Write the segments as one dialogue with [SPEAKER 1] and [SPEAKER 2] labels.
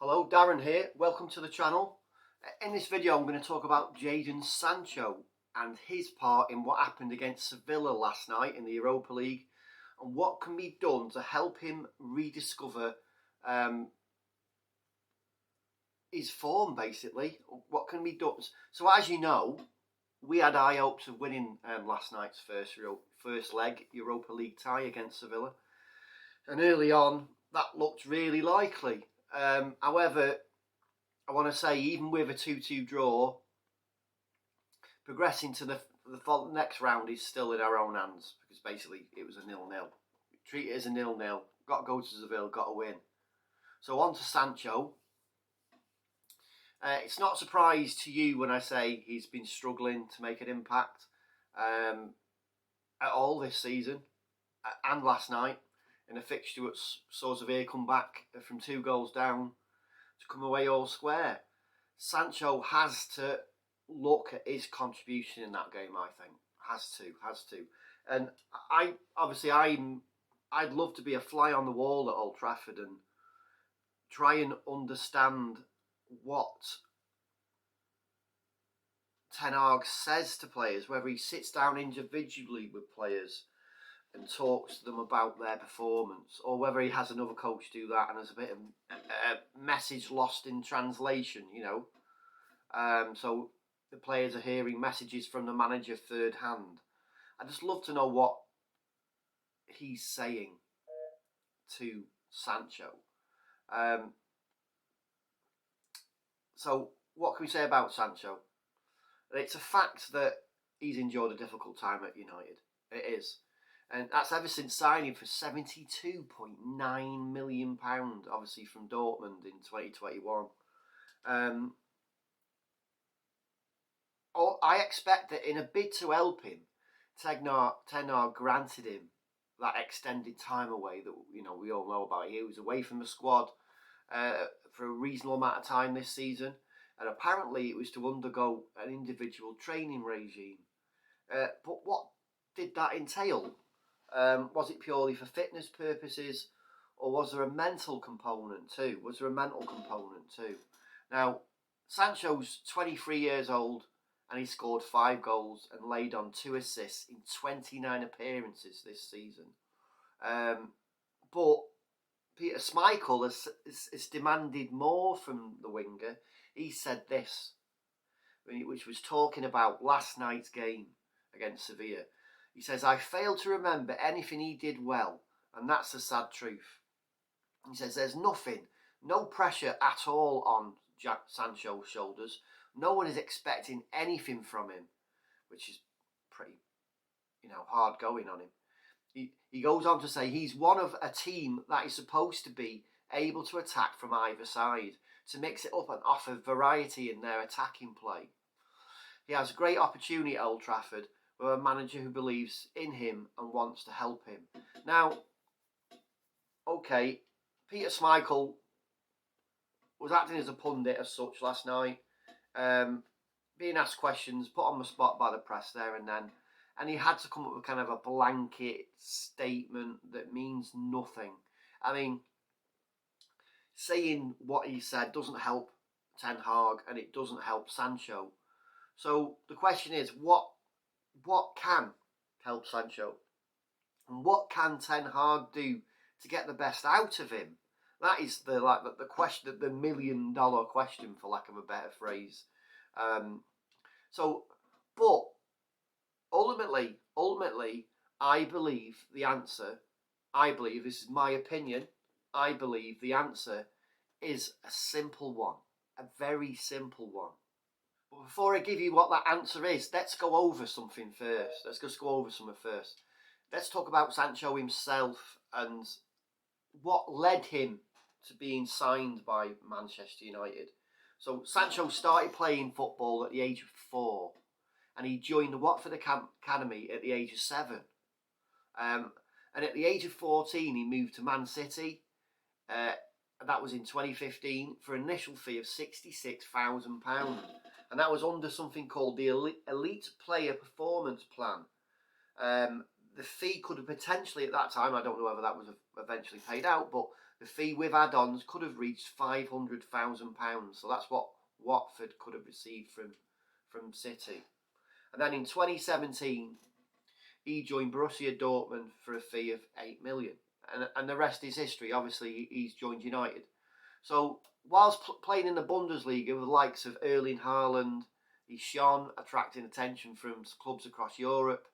[SPEAKER 1] Hello, Darren here. Welcome to the channel. In this video I'm going to talk about Jadon Sancho and his part in what happened against Sevilla last night in the Europa League and what can be done to help him rediscover his form, basically. What can be done? So as you know, we had high hopes of winning last night's first leg Europa League tie against Sevilla, and early on that looked really likely. However, I want to say, even with a 2-2 draw, progressing to the next round is still in our own hands, because basically it was a 0-0. Treat it as a 0-0. Got to go to Seville, got to win. So on to Sancho. It's not a surprise to you when I say he's been struggling to make an impact at all this season and last night in a fixture that saw Sevilla come back from 2 goals down to come away all square. Sancho has to look at his contribution in that game, I think. Has to. And I'd love to be a fly on the wall at Old Trafford and try and understand what Ten Hag says to players, whether he sits down individually with players and talks to them about their performance, or whether he has another coach do that and there's a bit of a message lost in translation, so the players are hearing messages from the manager third hand. I just love to know what he's saying to Sancho. So what can we say about Sancho? It's a fact that he's enjoyed a difficult time at United. It is. And that's ever since signing for £72.9 million, obviously from Dortmund in 2021. I expect that in a bid to help him, Ten Hag granted him that extended time away that we all know about. He was away from the squad for a reasonable amount of time this season, and apparently it was to undergo an individual training regime. But what did that entail? Was it purely for fitness purposes, or was there a mental component too? Now, Sancho's 23 years old, and he scored 5 goals and laid on 2 assists in 29 appearances this season. But Peter Schmeichel has demanded more from the winger. He said this, which was talking about last night's game against Sevilla. He says, "I fail to remember anything he did well, and that's the sad truth." He says there's no pressure at all on Sancho's shoulders. No one is expecting anything from him, which is pretty, hard going on him. He goes on to say he's one of a team that is supposed to be able to attack from either side, to mix it up and offer variety in their attacking play. He has a great opportunity at Old Trafford with a manager who believes in him and wants to help him. Now, okay, Peter Schmeichel was acting as a pundit as such last night, being asked questions, put on the spot by the press there and then, and he had to come up with kind of a blanket statement that means nothing. I mean, saying what he said doesn't help Ten Hag, and it doesn't help Sancho. So the question is, what can help Sancho? And what can Ten Hag do to get the best out of him? That is the question, the $1 million question, for lack of a better phrase. But ultimately, I believe the answer. This is my opinion. I believe the answer is a simple one, a very simple one. But before I give you what that answer is, let's go over something first. Let's talk about Sancho himself and what led him to being signed by Manchester United. So Sancho started playing football at the age of 4, and he joined the Watford Academy at the age of 7. And at the age of 14, he moved to Man City. That was in 2015 for an initial fee of £66,000, and that was under something called the Elite Player Performance Plan. The fee could have potentially, at that time, I don't know whether that was eventually paid out, but The fee with add-ons could have reached £500,000. So that's what Watford could have received from City. And then in 2017, he joined Borussia Dortmund for a fee of 8 million. And the rest is history. Obviously, he's joined United. So whilst playing in the Bundesliga with the likes of Erling Haaland, he's shone, attracting attention from clubs across Europe.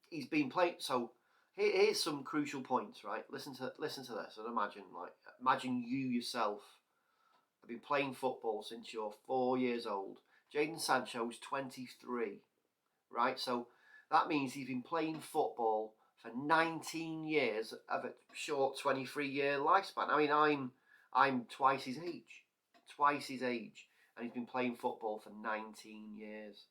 [SPEAKER 1] He's been playing. So here's some crucial points, right? Listen to this, and imagine you yourself have been playing football since you're 4 years old. Jadon Sancho is 23, right? So that means he's been playing football for 19 years of a short 23-year lifespan. I mean, I'm twice his age, and he's been playing football for 19 years.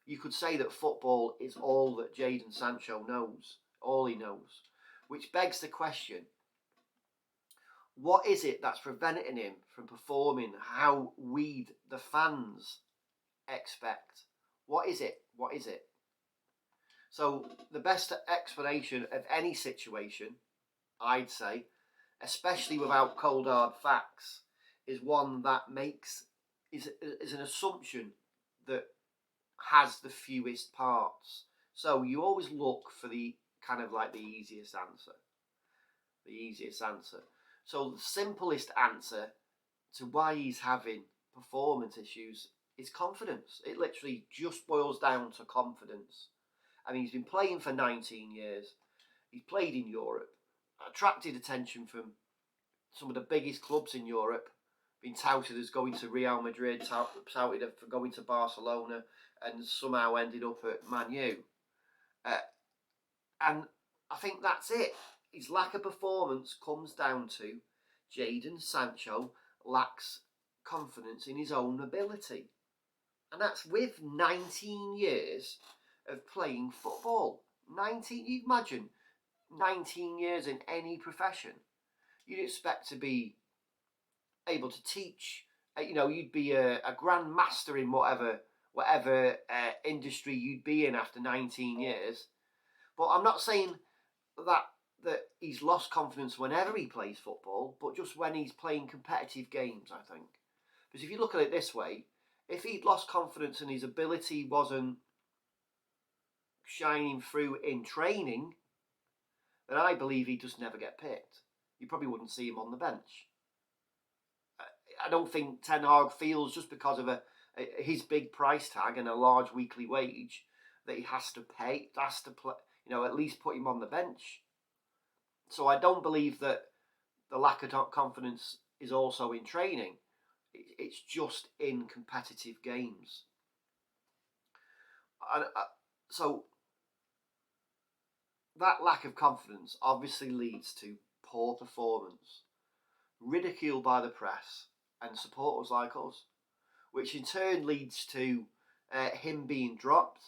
[SPEAKER 1] You could say that football is all that Jadon Sancho knows, all he knows, which begs the question, what is it that's preventing him from performing how we, the fans, expect? What is it? So the best explanation of any situation, I'd say, especially without cold hard facts, is one that is an assumption that has the fewest parts. So you always look for the kind of like the easiest answer. So the simplest answer to why he's having performance issues is confidence. It literally just boils down to confidence. I mean, he's been playing for 19 years. He's played in Europe, attracted attention from some of the biggest clubs in Europe, been touted as going to Real Madrid, touted for going to Barcelona, and somehow ended up at Man U. And I think that's it. His lack of performance comes down to Jadon Sancho lacks confidence in his own ability. And that's with 19 years of playing football. 19, you imagine 19 years in any profession. You'd expect to be able to teach, you'd be a grand master in whatever industry you'd be in after 19 years. But I'm not saying that he's lost confidence whenever he plays football, but just when he's playing competitive games, I think. Because if you look at it this way, if he'd lost confidence and his ability wasn't shining through in training, then I believe he'd just never get picked. You probably wouldn't see him on the bench. I don't think Ten Hag feels just because of his big price tag and a large weekly wage that he has to play, at least put him on the bench. So I don't believe that the lack of confidence is also in training. It's just in competitive games. So that lack of confidence obviously leads to poor performance, ridicule by the press and supporters like us, which in turn leads to him being dropped,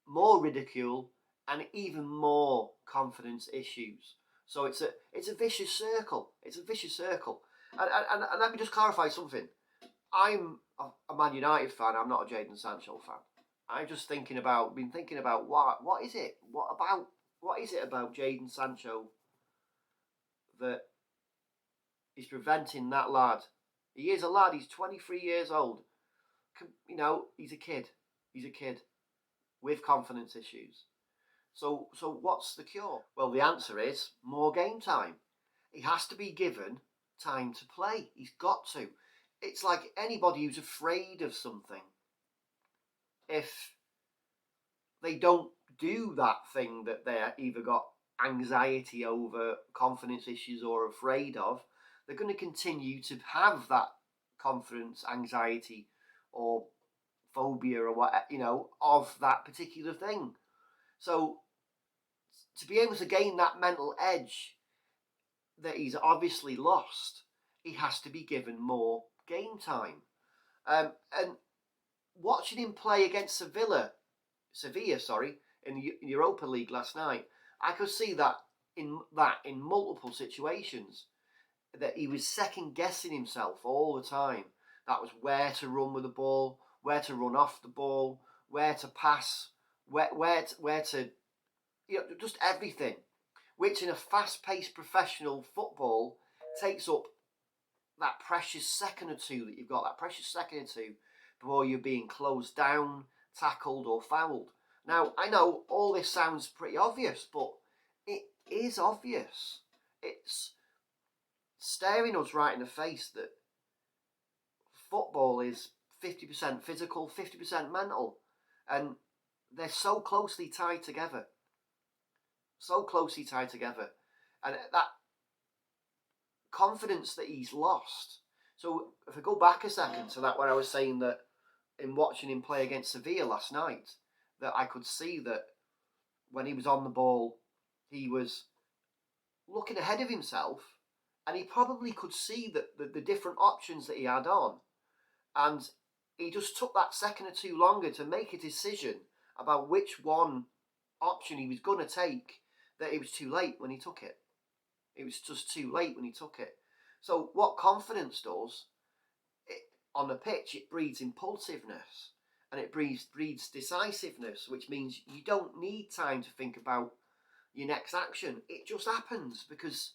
[SPEAKER 1] more ridicule, and even more confidence issues. So it's a vicious circle. And let me just clarify something. I'm a Man United fan. I'm not a Jadon Sancho fan. I'm just been thinking about what is it? What is it about Jadon Sancho that is preventing that lad? He is a lad. He's 23 years old. He's a kid. With confidence issues. So what's the cure? Well, the answer is more game time. He has to be given time to play. He's got to. It's like anybody who's afraid of something. If they don't do that thing that they're either got anxiety over, confidence issues, or afraid of, they're going to continue to have that confidence, anxiety, or phobia, or what, of that particular thing. So to be able to gain that mental edge that he's obviously lost, he has to be given more game time. And watching him play against Sevilla, in the Europa League last night, I could see that in multiple situations, that he was second guessing himself all the time. That was where to run with the ball, where to run off the ball, where to pass, where to just everything. which in a fast-paced professional football takes up that precious second or two that you've got, that precious second or two before you're being closed down, tackled or fouled. Now, I know all this sounds pretty obvious, but it is obvious. It's staring us right in the face that football is 50% physical, 50% mental. And they're so closely tied together. So closely tied together. And that confidence that he's lost. So if I go back a second to that where I was saying that in watching him play against Sevilla last night, that I could see that when he was on the ball, he was looking ahead of himself, and he probably could see that the different options that he had on. And he just took that second or two longer to make a decision about which one option he was going to take, that it was too late when he took it. It was just too late when he took it. So what confidence does, on the pitch, it breeds impulsiveness and it breeds decisiveness, which means you don't need time to think about your next action. It just happens because,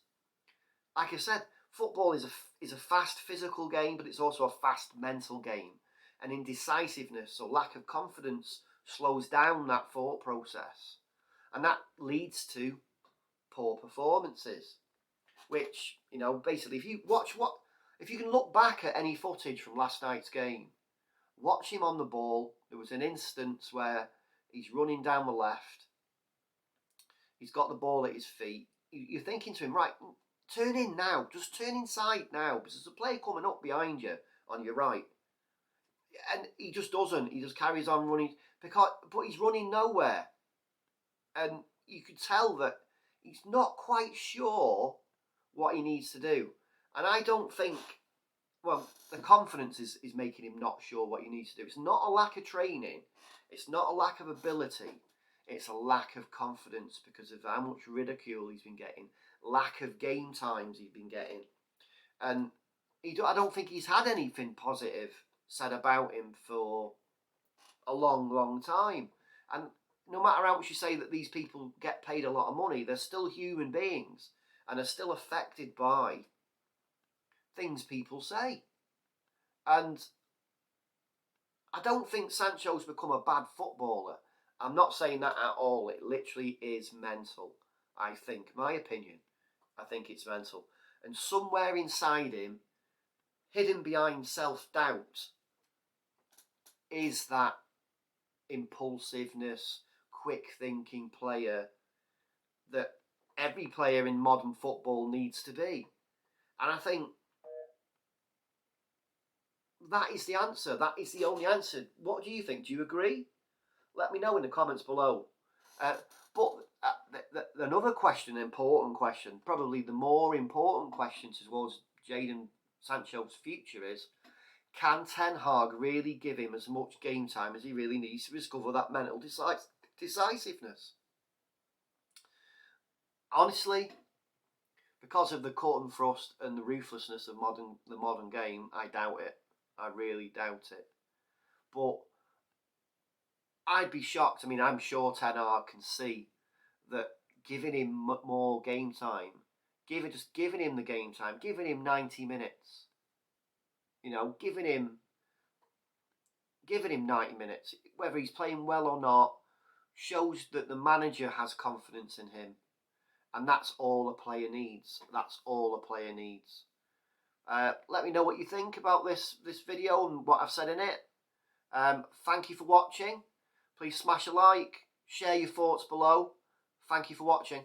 [SPEAKER 1] like I said, football is a fast physical game, but it's also a fast mental game. And indecisiveness or lack of confidence slows down that thought process. And that leads to poor performances. Which, basically, if you can look back at any footage from last night's game, watch him on the ball. There was an instance where he's running down the left. He's got the ball at his feet. You're thinking to him, right, turn in now. Just turn inside now, because there's a player coming up behind you on your right. And he just doesn't. He just carries on running, but he's running nowhere. And you could tell that he's not quite sure what he needs to do. And I don't think, the confidence is making him not sure what he needs to do. It's not a lack of training. It's not a lack of ability. It's a lack of confidence because of how much ridicule he's been getting, lack of game times he's been getting. And I don't think he's had anything positive said about him for a long, long time. And no matter how much you say that these people get paid a lot of money, they're still human beings and are still affected by things people say. And I don't think Sancho's become a bad footballer. I'm not saying that at all. It literally is mental, I think. My opinion, I think it's mental. And somewhere inside him, hidden behind self-doubt, is that impulsiveness, quick-thinking player that every player in modern football needs to be. And I think that is the answer. That is the only answer. What do you think? Do you agree? Let me know in the comments below. But another question, an important question, probably the more important question towards Jadon Sancho's future is, can Ten Hag really give him as much game time as he really needs to discover that mental decisiveness? Honestly, because of the cut and thrust and the ruthlessness of the modern game, I doubt it. I really doubt it. But I'd be shocked. I mean, I'm sure Ten Hag can see that giving him more game time, giving him the game time, giving him 90 minutes, giving him 90 minutes, whether he's playing well or not, shows that the manager has confidence in him. And that's all a player needs. That's all a player needs. Let me know what you think about this video and what I've said in it. Thank you for watching. Please smash a like, share your thoughts below. Thank you for watching.